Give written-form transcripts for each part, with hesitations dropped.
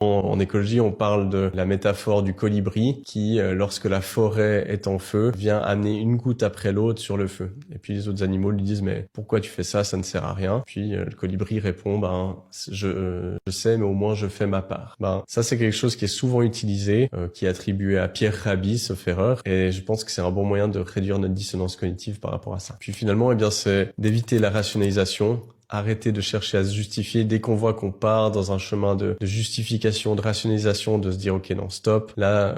En écologie, on parle de la métaphore du colibri qui, lorsque la forêt est en feu, vient amener une goutte après l'autre sur le feu. Et puis les autres animaux lui disent mais pourquoi tu fais ça, ça ne sert à rien. Puis le colibri répond je sais mais au moins je fais ma part. Ça c'est quelque chose qui est souvent utilisé, qui est attribué à Pierre Rabhi, sauf erreur, et je pense que c'est un bon moyen de réduire notre dissonance cognitive par rapport à ça. Puis finalement, c'est d'éviter la rationalisation. Arrêter de chercher à se justifier dès qu'on voit qu'on part dans un chemin de justification, de rationalisation, de se dire ok non stop, là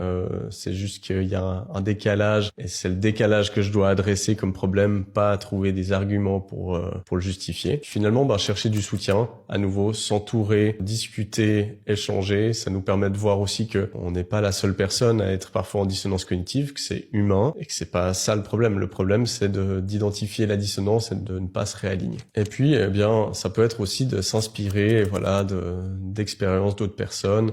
c'est juste qu'il y a un décalage et c'est le décalage que je dois adresser comme problème, pas à trouver des arguments pour le justifier. Finalement, chercher du soutien, à nouveau, s'entourer, discuter, échanger, ça nous permet de voir aussi que on n'est pas la seule personne à être parfois en dissonance cognitive, que c'est humain et que c'est pas ça le problème. Le problème c'est d'identifier la dissonance et de ne pas se réaligner. Et puis ça peut être aussi de s'inspirer, d'expériences d'autres personnes,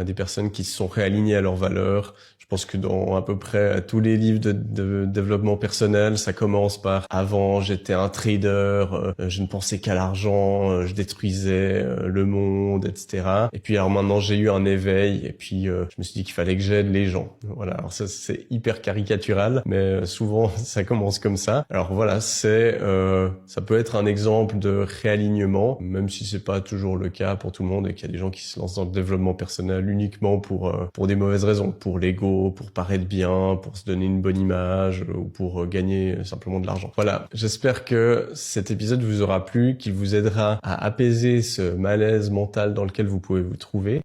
des personnes qui se sont réalignées à leurs valeurs. Je pense que dans à peu près tous les livres de développement personnel, ça commence par avant j'étais un trader, je ne pensais qu'à l'argent, je détruisais le monde, etc. Et puis alors maintenant j'ai eu un éveil et puis je me suis dit qu'il fallait que j'aide les gens. Voilà, alors ça c'est hyper caricatural, mais souvent ça commence comme ça. Alors voilà, ça peut être un exemple de réalignement, même si c'est pas toujours le cas pour tout le monde et qu'il y a des gens qui se lancent dans le développement personnel uniquement pour des mauvaises raisons, pour l'ego, pour paraître bien, pour se donner une bonne image ou pour gagner simplement de l'argent. Voilà, j'espère que cet épisode vous aura plu, qu'il vous aidera à apaiser ce malaise mental dans lequel vous pouvez vous trouver.